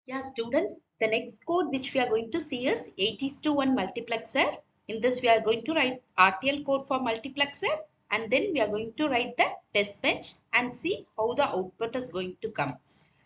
Yeah, students, the next code which we are going to see is 8:1 multiplexer. In this, we are going to write RTL code for multiplexer, and then we are going to write the test bench and see how the output is going to come.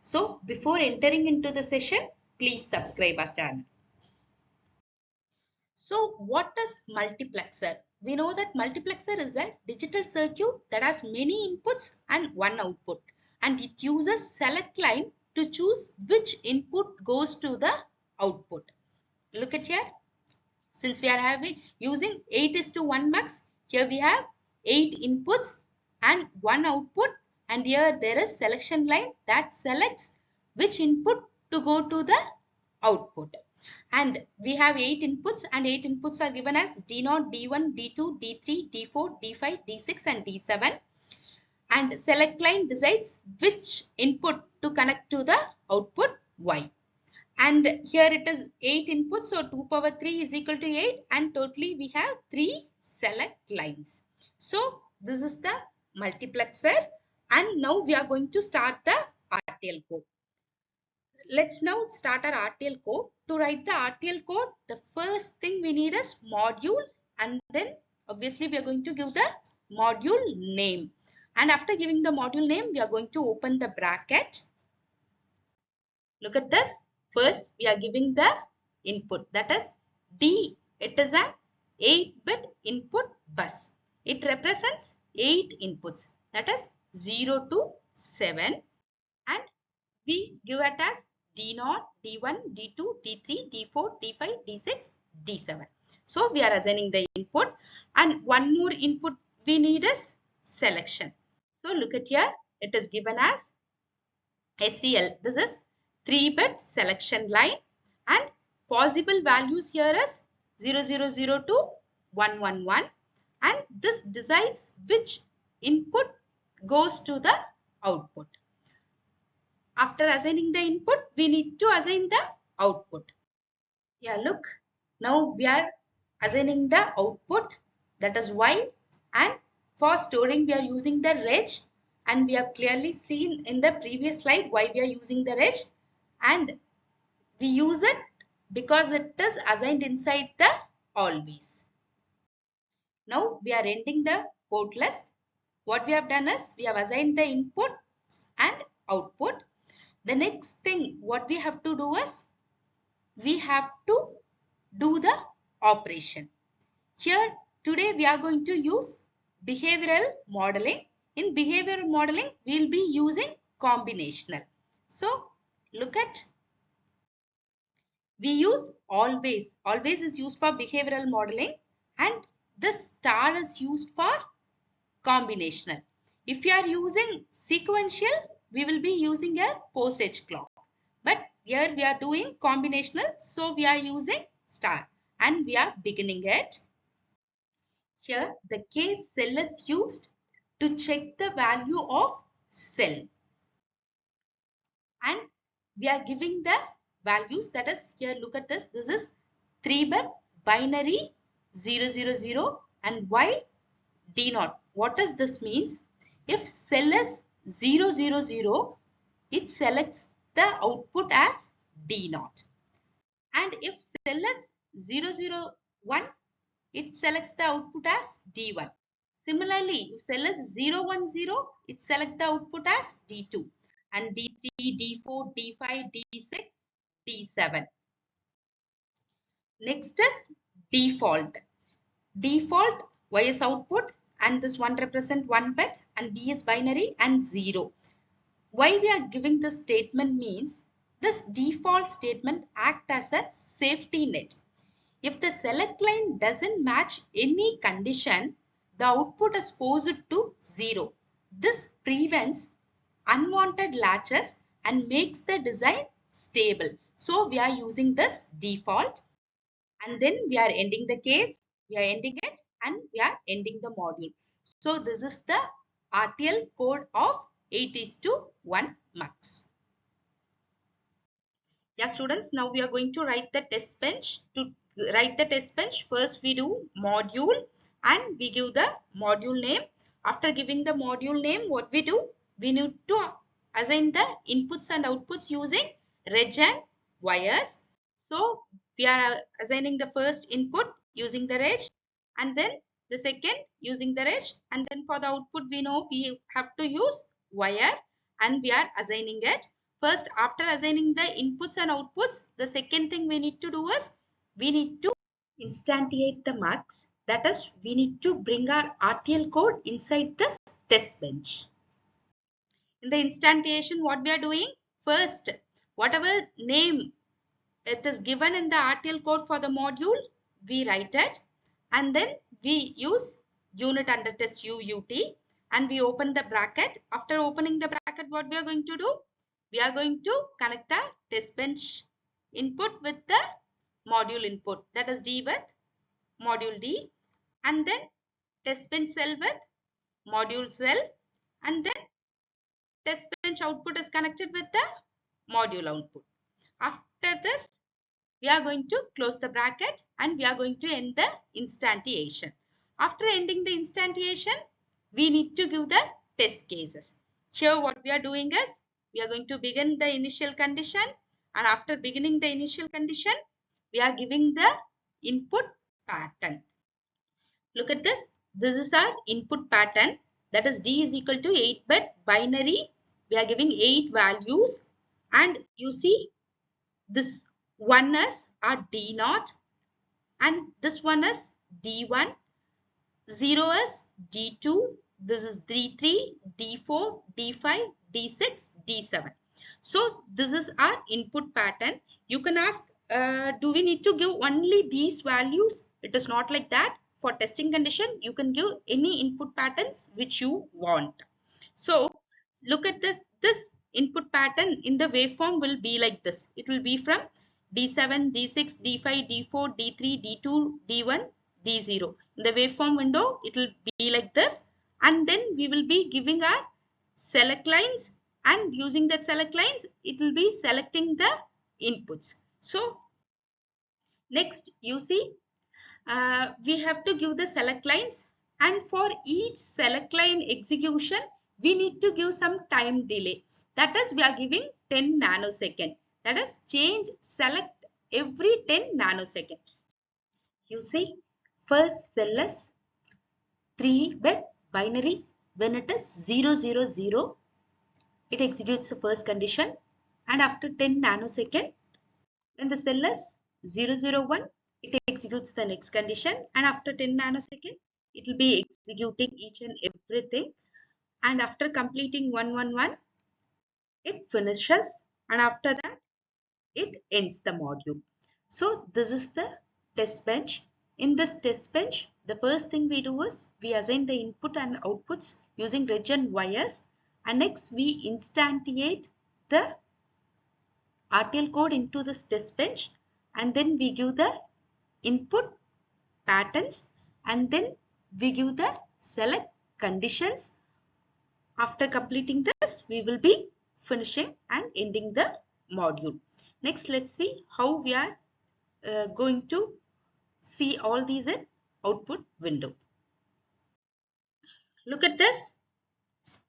So, before entering into the session, please subscribe our channel. So, what is multiplexer? We know that multiplexer is a digital circuit that has many inputs and one output, and it uses select line to choose which input goes to the output. Look at here. Since we are using 8:1 mux, here we have 8 inputs and one output, and here there is selection line that selects which input to go to the output. And we have 8 inputs, and 8 inputs are given as D0, D1, D2, D3, D4, D5, D6 and D7. And select line decides which input to connect to the output Y. And here it is 8 inputs, so 2 power 3 is equal to 8, and totally we have 3 select lines. So this is the multiplexer, and now we are going to start the RTL code. Let's now start our RTL code. To write the RTL code, the first thing we need is module, and then obviously we are going to give the module name. And after giving the module name, we are going to open the bracket. Look at this. First, we are giving the input, that is D. It is an 8-bit input bus. It represents 8 inputs, that is 0 to 7, and we give it as D0, D1, D2, D3, D4, D5, D6, D7. So we are assigning the input, and one more input we need is selection. So look at here, it is given as SEL. This is 3-bit selection line, and possible values here is 0000 to 111, and this decides which input goes to the output. After assigning the input, we need to assign the output. Yeah, look, now we are assigning the output, that is Y, and for storing we are using the reg, and we have clearly seen in the previous slide why we are using the reg, and we use it because it is assigned inside the always. Now we are ending the code list. What we have done is we have assigned the input and output. The next thing what we have to do is we have to do the operation. Here today we are going to use behavioral modeling. In behavioral modeling we will be using combinational. So look at, we use always. Always is used for behavioral modeling, and the star is used for combinational. If you are using sequential, we will be using a postage clock. But here we are doing combinational, so we are using star, and we are beginning it. Here the case cell is used to check the value of cell, and we are giving the values, that is here look at this. This is 3-bit binary 000 and Y D0. What does this means? If cell is 000, it selects the output as D0, and if cell is 001, it selects the output as D1. Similarly, if cell is 010, it selects the output as D2, and D3, D4, D5, D6, D7. Next is default. Default Y is output, and this one represent 1 bit, and B is binary and 0. Why we are giving this statement means this default statement act as a safety net. If the select line doesn't match any condition, the output is forced to 0. This prevents unwanted latches and makes the design stable. So we are using this default, and then we are ending the case, we are ending it, and we are ending the module. So this is the RTL code of 8:1 mux. Yeah, students, now we are going to write the test bench. To write the test bench, first we do module, and we give the module name. After giving the module name, what we do? We need to assign the inputs and outputs using reg and wires. So we are assigning the first input using the reg, and then the second using the reg, and then for the output we know we have to use wire, and we are assigning it. First, after assigning the inputs and outputs, the second thing we need to do is we need to instantiate the marks. That is, we need to bring our RTL code inside this test bench. In the instantiation, what we are doing? First, whatever name it is given in the RTL code for the module, we write it, and then we use unit under test UUT, and we open the bracket. After opening the bracket, what we are going to do? We are going to connect a test bench input with the module input, that is D with module D, and then test bench cell with module cell, and then test bench output is connected with the module output. After this, we are going to close the bracket and we are going to end the instantiation. After ending the instantiation, we need to give the test cases. Here what we are doing is, we are going to begin the initial condition, and after beginning the initial condition, we are giving the input pattern. Look at this. This is our input pattern. That is D is equal to 8-bit binary. We are giving 8 values, and you see this one is our D0, and this one is D1. 0 is D2. This is D3, D4, D5, D6, D7. So this is our input pattern. You can ask, do we need to give only these values? It is not like that. For testing condition, you can give any input patterns which you want. So look at this. This input pattern in the waveform will be like this. It will be from D7, D6, D5, D4, D3, D2, D1, D0. In the waveform window, it will be like this. And then we will be giving our select lines, and using that select lines, it will be selecting the inputs. So next, you see, we have to give the select lines, and for each select line execution, we need to give some time delay. That is, we are giving 10 nanosecond. That is, change select every 10 nanosecond. You see, first cell is 3-bit binary. When it is 000, it executes the first condition, and after 10 nanosecond, when the cell is 001, it executes the next condition, and after 10 nanosecond, it will be executing each and everything, and after completing 111, it finishes, and after that, it ends the module. So this is the test bench. In this test bench, the first thing we do is we assign the input and outputs using reg and wires, and next we instantiate the RTL code into this test bench, and then we give the input patterns, and then we give the select conditions. After completing this, we will be finishing and ending the module. Next, let's see how we are going to see all these in output window. Look at this.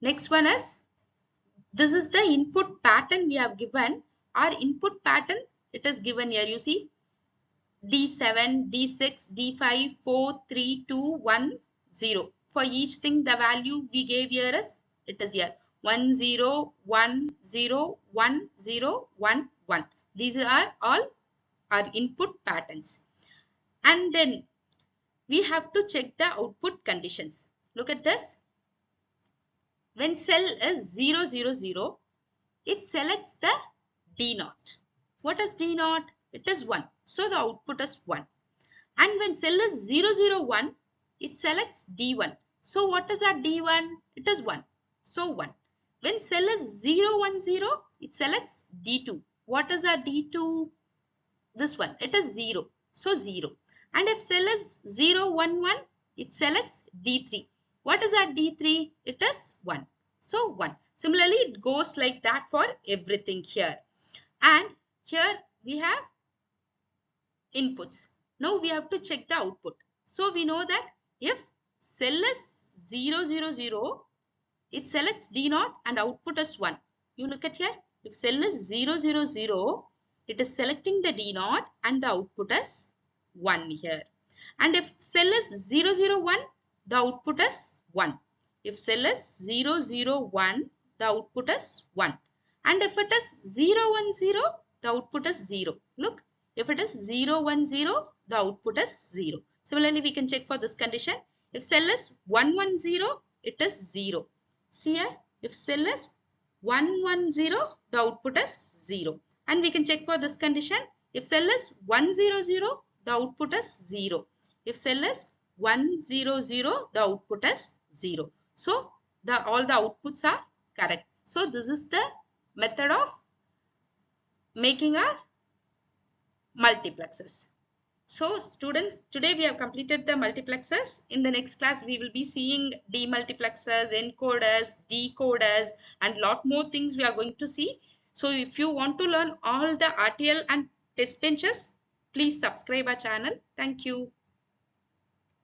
Next one is, this is the input pattern we have given. Our input pattern, it is given here. You see, D7, D6, D5, 4, 3, 2, 1, 0. For each thing, the value we gave here is, it is here 1, 0, 1, 0, 1, 0, 1, 1. These are all our input patterns. And then we have to check the output conditions. Look at this. When cell is 0, 0, 0, it selects the D0. What is D0? It is 1. So the output is 1. And when cell is 0, 0, 1, it selects D1. So what is our D1? It is 1. So 1. When cell is 0, 1, 0, it selects D2. What is our D2? This one. It is 0. So 0. And if cell is 0, 1, 1, it selects D3. What is our D3? It is 1. So 1. Similarly, it goes like that for everything here. And here we have inputs. Now we have to check the output. So we know that if cell is 0, 0, 0, it selects D0 and output is 1. You look at here, If cell is 0, 0, 0, it is selecting the D0 and the output is 1 here. And if cell is 0, 0, 1, the output is 1. If cell is 0, 0, 1, the output is 1. And if it is 0, 1, 0, the output is 0. Look, if it is 0, 1, 0, the output is 0. Similarly, we can check for this condition. If cell is 1, 1, 0, it is 0. See here, if cell is 1, 1, 0, the output is 0. And we can check for this condition. If cell is 1, 0, 0, the output is 0. If cell is 1, 0, 0, the output is 0. So, all the outputs are correct. So, this is the method of making our multiplexers. So students, today we have completed the multiplexers. In the next class, we will be seeing demultiplexers, encoders, decoders, and lot more things we are going to see. So if you want to learn all the RTL and test benches, please subscribe our channel. Thank you.